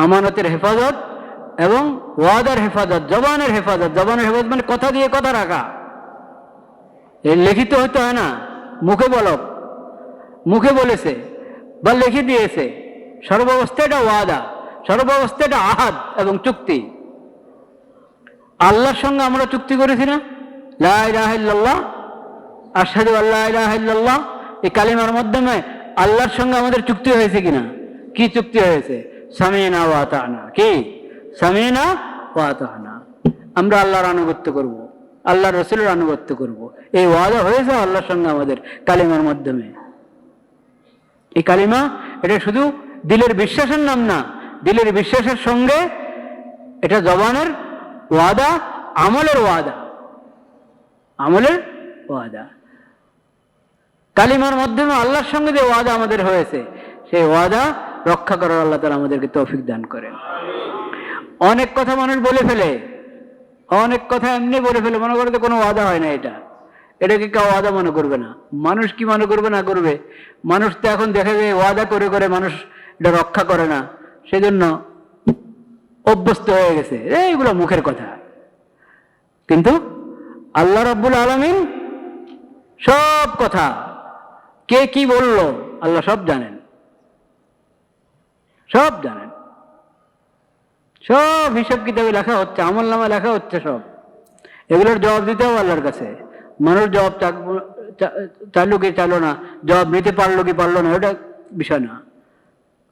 আমানতের হেফাজত এবং ওয়াদার হেফাজত, জবানের হেফাজত। জবানের হেফাজত মানে কথা দিয়ে কথা রাখা। লিখিত হইতে হয় না, মুখে বলক, মুখে বলেছে বা লিখে দিয়েছে, সর্বাবস্থায় এটা ওয়াদা, সর্বাবস্থায় এটা আহাদ এবং চুক্তি। আল্লাহর সঙ্গে আমরা চুক্তি করেছি না, লা ইলাহা ইল্লাল্লাহ, আশহাদু আল্লা ইলাহা ইল্লাল্লাহ, এই কালিমার মাধ্যমে আল্লাহর সঙ্গে আমাদের চুক্তি হয়েছে কিনা? কি চুক্তি হয়েছে? সামিনা ওয়া আতানা। কি? সামিনা ওয়া আতানা। আমরা আল্লাহর আনুগত্য করব, আল্লাহর রাসূলের আনুগত্য করব, এই ওয়াদা হয়েছে আল্লাহর সঙ্গে আমাদের কালিমার মাধ্যমে। এই কালিমা এটা শুধু দিলের বিশ্বাসের নাম না, দিলের বিশ্বাসের সঙ্গে এটা জবানের ওয়াদা, আমলের ওয়াদা, আমলের ওয়াদা। কালিমার মাধ্যমে আল্লাহর সঙ্গে যে ওয়াদা আমাদের হয়েছে, সেই ওয়াদা রক্ষা করার আল্লাহ তাআলা আমাদেরকে তৌফিক দান করেন। অনেক কথা মানুষ বলে ফেলে, অনেক কথা এমনি বলে ফেলে, মনে করে তো কোনো ওয়াদা হয় না, এটাকে কেউ ওয়াদা মনে করবে না। মানুষ কি মনে করবে না করবে? মানুষ তো এখন দেখে যে ওয়াদা করে করে মানুষ এটা রক্ষা করে না, সেজন্য অভ্যস্ত হয়ে গেছে এইগুলো মুখের কথা। কিন্তু আল্লাহ রাব্বুল আলামিন সব কথা, কে কি বলল, আল্লাহ সব জানেন, সব জানেন। সব হিসাব কিতাবে লেখা হচ্ছে, আমল নামা লেখা হচ্ছে সব। এগুলোর জবাব দিতে হবে আল্লাহর কাছে। মানুষ জবাব চাইলো কি চাইলো না, জবাব নিতে পারলো কি পারলো না, ওটা বিষয় না।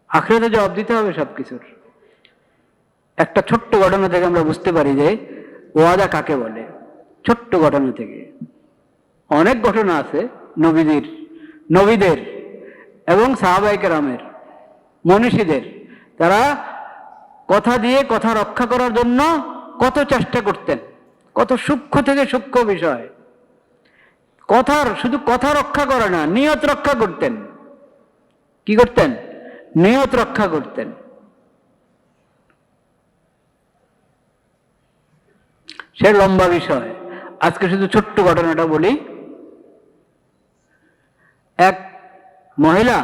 আখিরাতে জবাব দিতে হবে সব কিছুর। একটা ছোট্ট ঘটনা থেকে আমরা বুঝতে পারি যে ওয়াদা কাকে বলে। ছোট্ট ঘটনা থেকে অনেক ঘটনা আছে নবীদের এবং সাহাবায়ে কেরামের, মনীষীদের। তারা কথা দিয়ে কথা রক্ষা করার জন্য কত চেষ্টা করতেন, কত সূক্ষ্ম থেকে সূক্ষ্ম বিষয়। শুধু কথা রক্ষা করে না, নিয়ত রক্ষা করতেন। কি করতেন? নিয়ত রক্ষা করতেন। সে লম্বা বিষয়, আজকে শুধু ছোট্ট ঘটনাটা বলি। এক মহিলা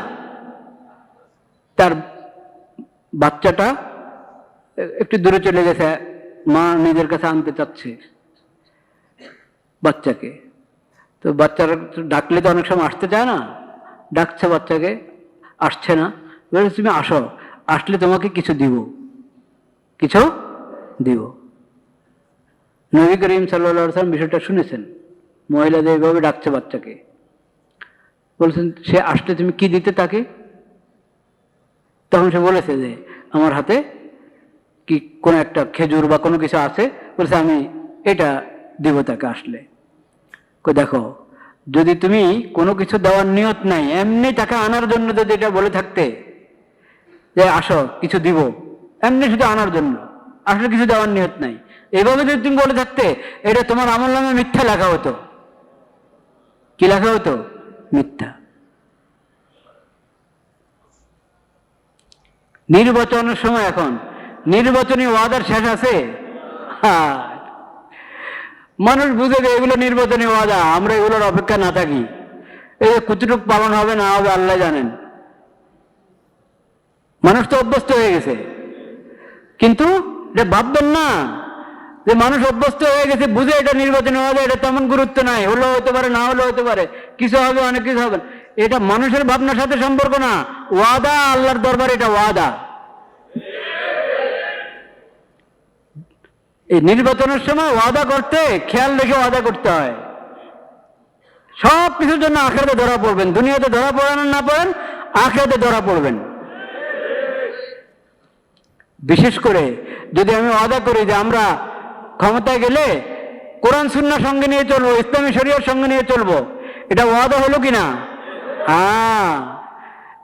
তার বাচ্চাটা একটু দূরে চলে গেছে, মা নিজের কাছে আনতে চাচ্ছে বাচ্চাকে। তো বাচ্চারা ডাকলে তো অনেক সময় আসতে চায় না, ডাকছে বাচ্চাকে, আসছে না। বলছে তুমি আসো, আসলে তোমাকে কিছু দিব, কিছু দিব। নবী করিম সাল্লাল্লাহু আলাইহি ওয়াসাল্লাম বিষয়টা শুনেছেন, মহিলাদের এইভাবে ডাকছে বাচ্চাকে। বলছেন সে আসলে তুমি কি দিতে তাকে? তখন সে বলেছে যে আমার হাতে কি কোনো একটা খেজুর বা কোনো কিছু আছে, বলছে আমি এটা দিব তাকে আসলে। দেখো, যদি তুমি কোনো কিছু দেওয়ার নিয়ত নাই, এমনি টাকা আনার জন্য যদি এটা বলে থাকতে যে আসো কিছু দিব, এমনি শুধু আনার জন্য, আসলে কিছু দেওয়ার নিয়ত নাই, এভাবে যদি তুমি বলে থাকতে, এটা তোমার আমল নামে মিথ্যা লেখা হতো। কি লেখা হতো? মিথ্যা। নির্বাচনের সময়, এখন নির্বাচনী ওয়াদার শেষ আছে? মানুষ বুঝে যে এগুলো নির্বাচনী ওয়াদা, আমরা এগুলোর অপেক্ষা না থাকি। এই কতটুকু পালন হবে না হবে আল্লাহ জানেন। মানুষ তো অভ্যস্ত হয়ে গেছে। কিন্তু এটা ভাববেন না যে মানুষ অভ্যস্ত হয়ে গেছে বুঝে এটা নির্বাচনী ওয়াদা, এটা তেমন গুরুত্ব নাই, হলেও হতে পারে না হলেও হতে পারে, কিছু হবে অনেক কিছু হবে। এটা মানুষের ভাবনার সাথে সম্পর্ক না, ওয়াদা আল্লাহর দরবারে, এটা ওয়াদা। এই নির্বাচনের সময় ওয়াদা করতে খেয়াল রেখে ওয়াদা করতে হয়। সব কিছুর জন্য আখিরাতে ধরা পড়বেন, দুনিয়াতে ধরা পড়েন না পড়েন, আখিরাতে ধরা পড়বেন। বিশেষ করে যদি আমি ওয়াদা করি যে আমরা ক্ষমতায় গেলে কোরআন সুন্নাহ সঙ্গে নিয়ে চলবো, ইসলামী শরিয়ার সঙ্গে নিয়ে চলবো, এটা ওয়াদা হলো কিনা?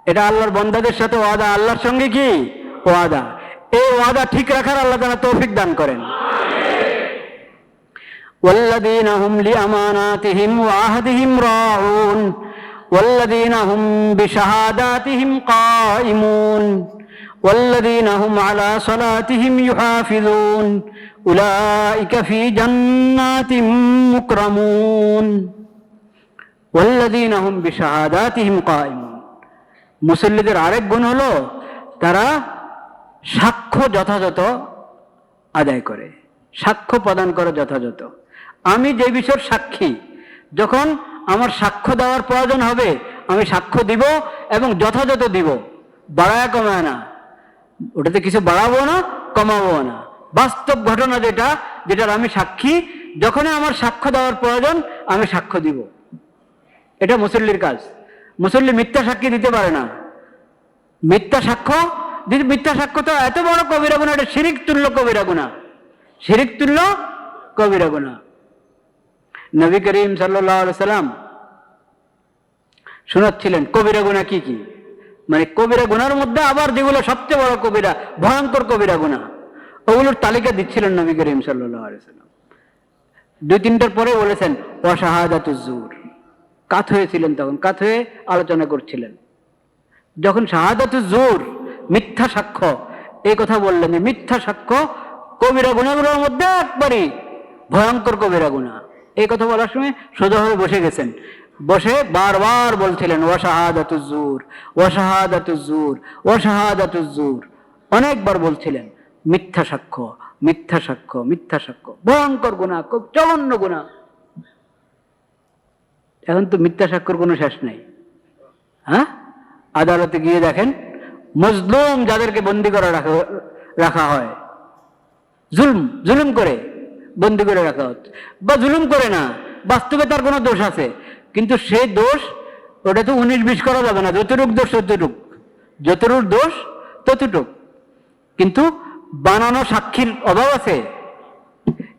এটা আল্লাহর বান্দাদের সাথে ওয়াদা, আল্লাহর সঙ্গে কি ওয়াদা। এই ওয়াদা ঠিক রাখার আল্লাহ তাআলা তৌফিক দান করেন। والذين هم لأماناتهم وعهدهم راعون والذين هم بشهاداتهم قائمون والذين هم على صلاتهم يحافظون أولئك في جنات مكرمون والذين هم بشهاداتهم قائمون। মুসল্লিদের আরেক গুণ হলো তারা সাক্ষ্য যথাযথ আদায় করে, সাক্ষ্য প্রদান করে যথাযথ। আমি যে বিষয়ের সাক্ষী, যখন আমার সাক্ষ্য দেওয়ার প্রয়োজন হবে আমি সাক্ষ্য দিব এবং যথাযথ দিব, বাড়ায় কমায় না। ওটাতে কিছু বাড়াবো না, কমাবো না। বাস্তব ঘটনা যেটার আমি সাক্ষী, যখনই আমার সাক্ষ্য দেওয়ার প্রয়োজন আমি সাক্ষ্য দিব। এটা মুসল্লির কাজ। মুসল্লি মিথ্যা সাক্ষী দিতে পারে না। মিথ্যা সাক্ষ্য তো এত বড় কবিরা গুনাহ, এটা শিরিক তুল্য কবিরা গুনাহ, শিরিক তুল্য কবিরা গুনাহ। নবী করিম সাল্লাল্লাহু আলাইহি সাল্লাম শোনাচ্ছিলেন কবিরা গুনাহ কি কি, মানে কবিরা গুনার মধ্যে আবার যেগুলো সবচেয়ে বড় কবিরা, ভয়ঙ্কর কবিরা গুনাহ, ওগুলোর তালিকা দিচ্ছিলেন নবী করিম সাল্লাল্লাহু আলাইহি সাল্লাম। 2-3টার পরে বলেছেন ওয়া শাহাদাতুজ জুর। কাত হয়েছিলেন, তখন কাত হয়ে আলোচনা করছিলেন। যখন শাহাদাতুজ জুর, মিথ্যা সাক্ষ্য, এই কথা বললেন, মিথ্যা সাক্ষ্য কবিরা গুনাহগুলোর মধ্যে একবারই ভয়ঙ্কর কবিরা গুনাহ। এই কথা বলার সময় সোজা হয়ে বসে গেছেন, বসে বারবার বলছিলেন ওয়া শাহাদাতুজ জুর, ওয়া শাহাদাতুজ জুর, ওয়া শাহাদাতুজ জুর, অনেকবার বলছিলেন মিথ্যা সাক্ষ্য, মিথ্যা সাক্ষ্য, মিথ্যা সাক্ষ্য, ভয়ঙ্কর গুনাহ, খুব জঘন্য গুনাহ। এখন তো মিথ্যা সাক্ষ্যর কোনো শেষ নাই। হ্যাঁ, আদালতে গিয়ে দেখেন মজলুম যাদেরকে বন্দী করে রাখা হয়, জুলুম করে বন্দী করে রাখা হচ্ছে, বা জুলুম করে না, বাস্তবে তার কোনো দোষ আছে, কিন্তু সেই দোষ ওটা তো 19-20 করা যাবে না, যতটুক দোষ ততটুক, যতটুক দোষ ততটুক। কিন্তু বানানো সাক্ষীর অভাব আছে।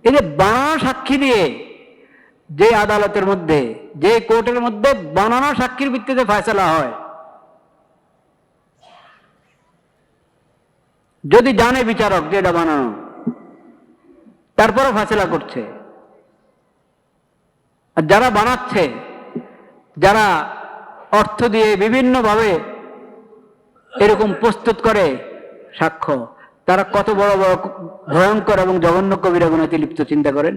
এই যে বানানো সাক্ষী দিয়ে যে আদালতের মধ্যে, যে কোর্টের মধ্যে বানানো সাক্ষীর ভিত্তিতে ফয়সালা হয়, যদি জানে বিচারক যে এটা বানানো, তারপরে ফয়সালা করছে। আর যারা বানাচ্ছে, যারা অর্থ দিয়ে বিভিন্নভাবে এরকম প্রস্তুত করে সাক্ষ্য, তারা কত বড় বড় ভয়ঙ্কর এবং জঘন্য কবিরা গুনাহতে লিপ্ত, চিন্তা করেন।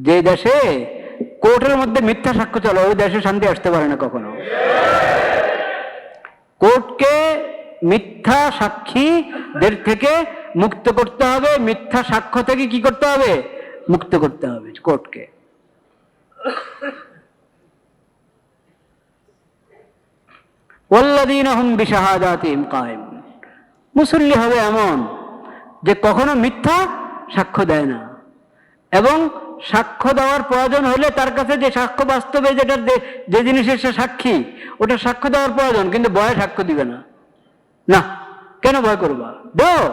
যে দেশে কোর্টের মধ্যে মিথ্যা সাক্ষ্য চলে, ওই দেশে শান্তি আসতে পারে না কখনো। কোর্টকে মিথ্যা সাক্ষীদের থেকে মুক্ত করতে হবে, মিথ্যা সাক্ষ্য থেকে কি করতে হবে? মুক্ত করতে হবে কোর্টকে। ওয়াল্লাযীনা হুম বিশাহাদাতিহিম কায়েমুন। মুসল্লি হবে এমন যে কখনো মিথ্যা সাক্ষ্য দেয় না, এবং সাক্ষ্য দেওয়ার প্রয়োজন হলে তার কাছে যে সাক্ষ্য বাস্তবে যে জিনিসের সে সাক্ষী, ওটা সাক্ষ্য দেওয়ার প্রয়োজন, কিন্তু ভয়ে সাক্ষ্য দিবে না। না, কেন ভয় করবা? দাও।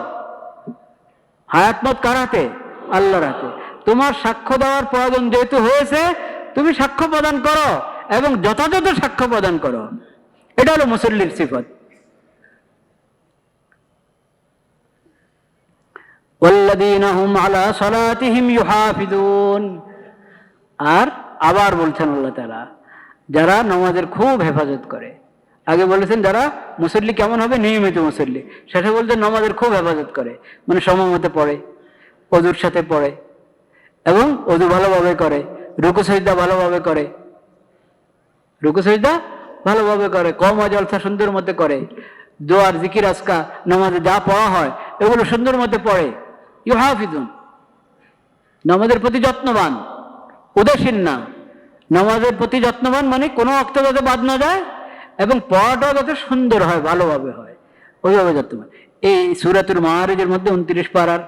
হায়াত মত কার হাতে? আল্লাহর হাতে। তোমার সাক্ষ্য দেওয়ার প্রয়োজন যেহেতু হয়েছে, তুমি সাক্ষ্য প্রদান করো এবং যথাযথ সাক্ষ্য প্রদান করো। এটা হলো মুসল্লির সিফত। ওয়াল্লাযীনা হুম আলা সালাতিহিম ইউহাফিজুন। আর আবার বলছেন আল্লাহ তাআলা, যারা নামাজের খুব হেফাজত করে। আগে বলেছেন যারা মুসল্লি কেমন হবে? নিয়মিত মুসল্লি। শেষে বলছেন নামাজের খুব হেফাজত করে, মানে সময় মতো পড়ে, ওযুর সাথে পড়ে, এবং ওযু ভালোভাবে করে, রুকু সিজদা ভালোভাবে করে, রুকু সিজদা ভালোভাবে করে, কম জলসা সুন্দর মধ্যে করে, দোয়ার জিকির আজকা নামাজে যা পড়া হয় এগুলো সুন্দর মধ্যে পড়ে। ইউহাফিজুন, নামাজের প্রতি যত্নবান, উদাসীন না। নামাজের প্রতি যত্নবান মানে কোনো ওয়াক্ত যাতে বাদ না যায়, এবং পড়াটাও যাতে সুন্দর হয়, ভালোভাবে হয়, ওইভাবে যত্নবান। এই সূরাতুল মাআরিজের মধ্যে 29 পারার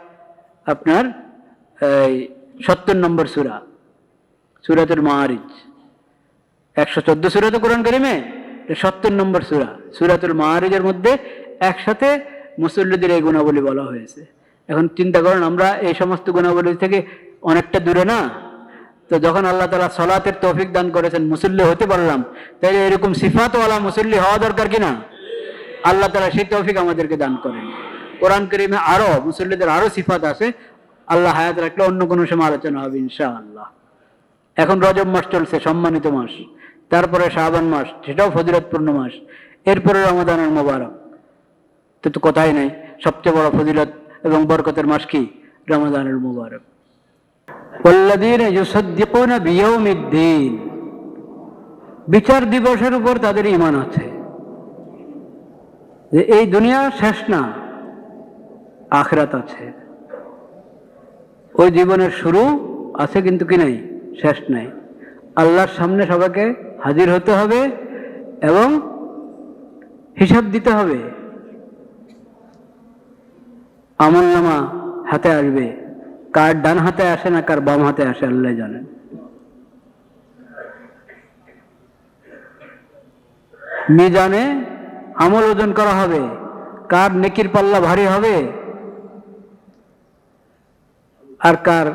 আপনার 70 নম্বর সূরা, সূরাতুল মাআরিজ। 114 সূরা তো কোরআন কারিমে, 70 নম্বর সূরা, সূরাতুল মাআরিজের মধ্যে একসাথে মুসল্লিদের এই গুণাবলী বলা হয়েছে। এখন চিন্তা করেন, আমরা এই সমস্ত গুণাবলী থেকে অনেকটা দূরে না? তো যখন আল্লাহ তাআলা সালাতের তৌফিক দান করেছেন, মুসল্লি হতে পারলাম, তাহলে এরকম সিফাতওয়ালা মুসল্লি হওয়া দরকার কিনা? আল্লাহ তাআলা সেই তৌফিক আমাদেরকে দান করেন। কোরআন কারিমে আরো মুসল্লিদের আরো সিফাত আছে, আল্লাহ হায়াত রাখলে অন্য কোনো সময় আলোচনা হবে ইনশাআল্লাহ। এখন রজব মাস চলছে, সম্মানিত মাস, তারপরে শাবান মাস, সেটাও ফজিলতপূর্ণ মাস, এরপরে রমাদানুল মুবারক, তো কথাই নাই। সবচেয়ে বড় ফজিলত এবং বরকতের মাস কি? রমাদানুল মুবারক। ওয়াল্লাযীনা ইউসাদ্দিকুনা বিয়াউমিদ্দিন, বিচার দিবসের উপর তাদের ঈমান আছে, যে এই দুনিয়া শেষ না, আখিরাত আছে। ওই জীবনের শুরু আছে কিন্তু কি নাই, শেষ নাই। আল্লাহর সামনে সবাইকে হাজির হতে হবে এবং হিসাব দিতে হবে। আমলনামা হাতে আসবে, কার ডান হাতে আসে না কার বাম হাতে আসে আল্লাহ জানেন। মিজানে আমল ওজন করা হবে, কার নেকির পাল্লা ভারী হবে আর কার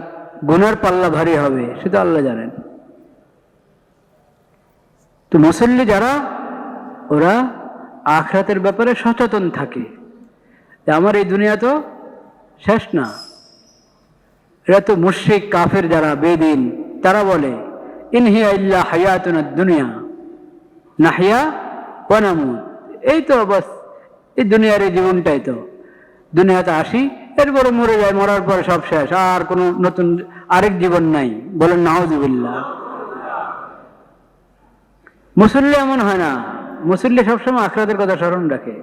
গুনার পাল্লা ভারী হবে সেটা আল্লাহ জানেন। তো মুসল্লি যারা, ওরা আখিরাতের ব্যাপারে সচেতন থাকে যে আমার এই দুনিয়া তো শেষ না। এরা তো মুশরিক কাফের যারা বেদিন, তারা বলে ইন হিয়া ইল্লা হায়াতুনা দুনিয়া নাহিয়া ওয়া নামুত। এই তো বাস, এই দুনিয়ার এই জীবনটাই তো, দুনিয়াতে আসি এরপরে মরে যায়, মরার পরে সব শেষ, আর কোনো নতুন আরেক জীবন নাই। বলেন নাউযুবিল্লাহ। মুসল্লি এমন হয় না, মুসল্লি সবসময় আখিরাতের কথা স্মরণ রাখে,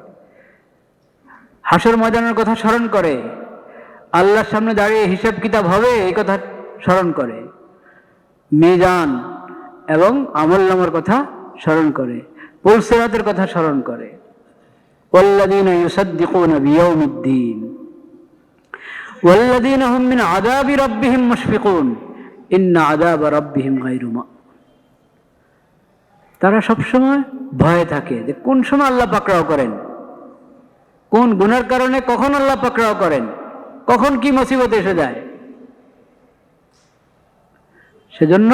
হাসর ময়দানের কথা স্মরণ করে, আল্লাহর সামনে দাঁড়িয়ে হিসাব কিতাব হবে এই কথা স্মরণ করে, মিজান এবং আমলনামার কথা স্মরণ করে, পুলসিরাতের কথা স্মরণ করে। ওয়াল্লাযীনা ইউসাদ্দিকুনা বিয়াউমিদ্দীন ওয়াল্লাযীনা হুম মিন আযাবি রাব্বিহিম মুশফিকুন ইন্না আযাবা রাব্বিহিম গায়রু মা। তারা সবসময় ভয়ে থাকে যে কোন সময় আল্লাহ পাকড়াও করেন, কোন গুনার কারণে কখন আল্লাহ পাকড়াও করেন, কখন কি মুসিবত এসে যায়। সেজন্য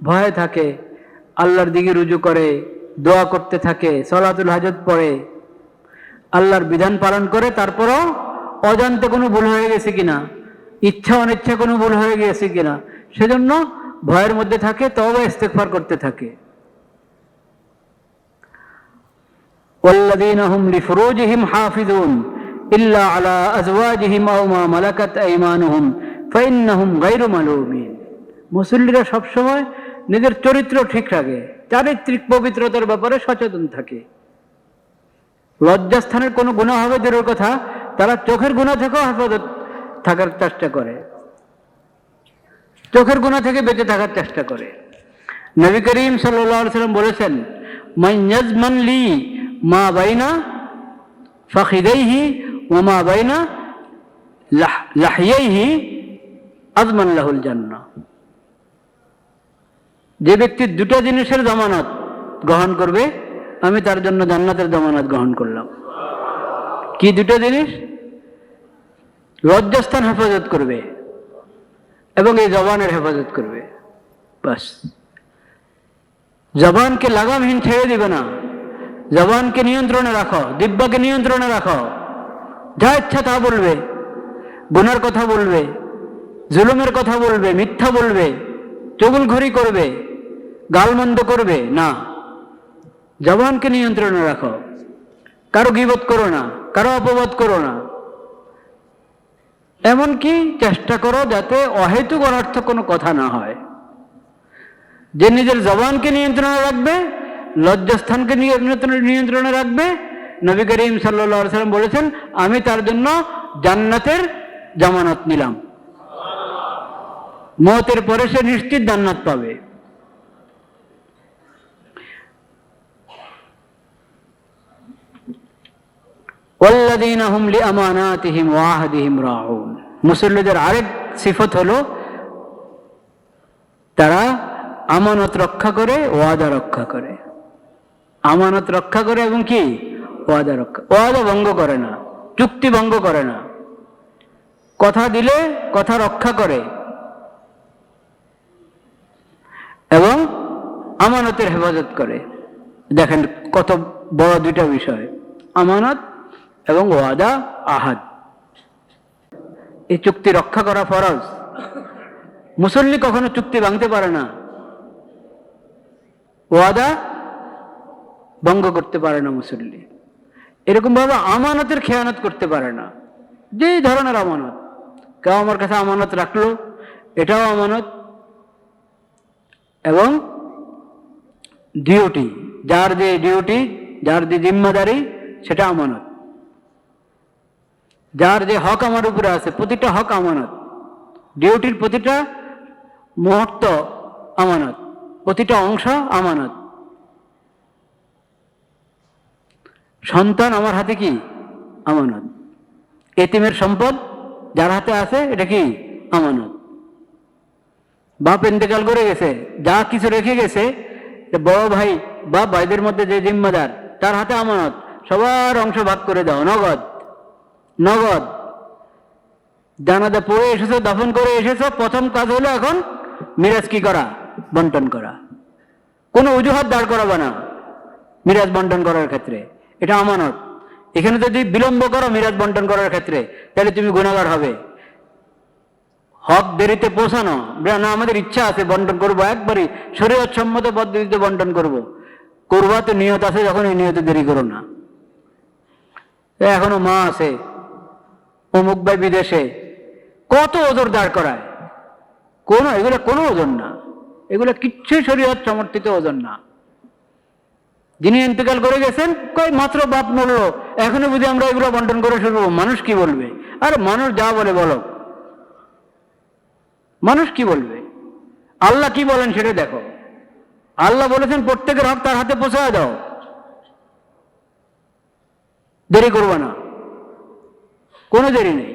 ভয়ে থাকে, আল্লাহর দিকে রুজু করে, দোয়া করতে থাকে, সালাতুল হাজত পড়ে, আল্লাহর বিধান পালন করে। তারপরও অজান্তে কোনো ভুল হয়ে গেছে কিনা, ইচ্ছা অনিচ্ছা কোনো ভুল হয়ে গেছে কিনা, সেজন্য ভয়ের মধ্যে থাকে, তওবা ইস্তেগফার করতে থাকে। ওয়াল্লাযীনা হুম লিফুরুজিহিম হাফিজুন ইল্লা আলা আজওয়াজিহিম আও মা মালাকাত আইমানুহুম ফাইন্নাহুম গায়রু মালুমিন। মুসল্লিরা সবসময় নিজের চরিত্র ঠিক রাখে, চারিত্রিক পবিত্রতার ব্যাপারে সচেতন থাকে। লজ্জাস্থানের কোনো গুনাহ হবে দূরের কথা, তারা চোখের গুনাহ থেকেও হেফাজত থাকার চেষ্টা করে, চোখের গুনাহ থেকে বেঁচে থাকার চেষ্টা করে। নবী করিম সাল্লাল্লাহু আলাইহি ওয়াসাল্লাম বলেছেন, মান ইয়াজমান লি মা বাইনা ফাখিদাইহি ওয়া মা বাইনা লাহিয়াইহি আযমান লাহুল জান্নাহ। যে ব্যক্তি দুটো জিনিসের জামানত গ্রহণ করবে, আমি তার জন্য জান্নাতের জামানত গ্রহণ করলাম। কি দুটো জিনিস? লজ্জাস্থান হেফাজত করবে এবং এই জবানের হেফাজত করবে। বাস, জবানকে লাগামহীন ছেড়ে দিবে না, জবানকে নিয়ন্ত্রণে রাখো, দিব্যাকে নিয়ন্ত্রণে রাখো। যা ইচ্ছা তা বলবে, গুনার কথা বলবে, জুলুমের কথা বলবে, মিথ্যা বলবে, চুগলখড়ি করবে, গালমন্দ করবে না। জবানকে নিয়ন্ত্রণে রাখো, কারো গীবত করো না, কারো অপবাদ করো না। এমনকি চেষ্টা করো যাতে অহেতুক অনর্থক কোনো কথা না হয়। যে নিজের জবানকে নিয়ন্ত্রণে রাখবে, লজ্জাস্থানকে নিয়ন্ত্রণে রাখবে, নবী করিম সাল্লাল্লাহু আলাইহি ওয়াসাল্লাম বলেছেন, আমি তার জন্য জান্নাতের জামানত নিলাম। মওতের পরে সে নিশ্চিত জান্নাত পাবে। ওয়াল্লাযীনা হুম লিআমানাতিহিম ওয়া আহদিহিম রাউন। মুসল্লিদের আরেক সিফত হলো তারা আমানত রক্ষা করে, ওয়াদা রক্ষা করে। আমানত রক্ষা করে এবং কি ওয়াদা রক্ষা, ওয়াদা ভঙ্গ করে না, চুক্তি ভঙ্গ করে না, কথা দিলে কথা রক্ষা করে এবং আমানতের হেফাজত করে। দেখেন কত বড় দুইটা বিষয়, আমানত এবং ওয়াদা, আহাদ। এই চুক্তি রক্ষা করা ফরজ। মুসল্লি কখনো চুক্তি ভাঙতে পারে না, ওয়াদা ভঙ্গ করতে পারে না মুসল্লি। এরকম ভাবে আমানতের খেয়ানত করতে পারে না। যে ধরনের আমানত, কেউ আমার কাছে আমানত রাখলো, এটাও আমানত। এবং ডিউটি, যার যে ডিউটি, যার যে জিম্মাদারি, সেটা আমানত। যার যে হক আমার উপরে আছে, প্রতিটা হক আমানত, ডিউটির প্রতিটা মুহূর্ত আমানত, প্রতিটা অংশ আমানত। সন্তান আমার হাতে কি আমানত, এতিমের সম্পদ যার হাতে আছে এটা কি আমানত। বাপ ইন্তেকাল করে গেছে, যা কিছু রেখে গেছে বড় ভাই বা ভাইদের মধ্যে যে জিম্মাদার তার হাতে আমানত, সবার অংশ ভাগ করে দাও, নগদ নগদ। জানাজা পড়ে এসেছো, দাফন করে এসেছো, প্রথম কাজ হলো এখন মিরাজ কি করা, বন্টন করা। কোনো অজুহাত দাঁড় করাবে না মিরাজ বন্টন করার ক্ষেত্রে, এটা আমানত। এখানে যদি বিলম্ব করো মিরাজ বন্টন করার ক্ষেত্রে, তাহলে তুমি গুনাহগার হবে। হক দেরিতে পৌঁছানো না, আমাদের ইচ্ছা আছে বন্টন করবো, একবারই শরীয়ত সম্মত পদ্ধতিতে বন্টন করবো, করবা তো নিয়ত আছে, যখন এই নিয়তে দেরি করো না। এখনো মা আছে, অমুক ভাই বিদেশে, কত ওজন দাঁড় করায়, এগুলো কোনো ওজন না, এগুলো কিচ্ছুই শরীয়ত সমর্থিত ওজন না। যিনি ইন্তেকাল করে গেছেন, কই মাত্র বাপ মরলো, এখনো বুঝি আমরা এগুলো বন্টন করে শুরু, মানুষ কি বলবে? আরে মানুষ যা বলে বলো, মানুষ কি বলবে? আল্লাহ কি বলেন সেটা দেখো। আল্লাহ বলেছেন প্রত্যেকের হক তার হাতে পৌঁছায় দাও, দেরি করবে না, কোনো দেরি নেই।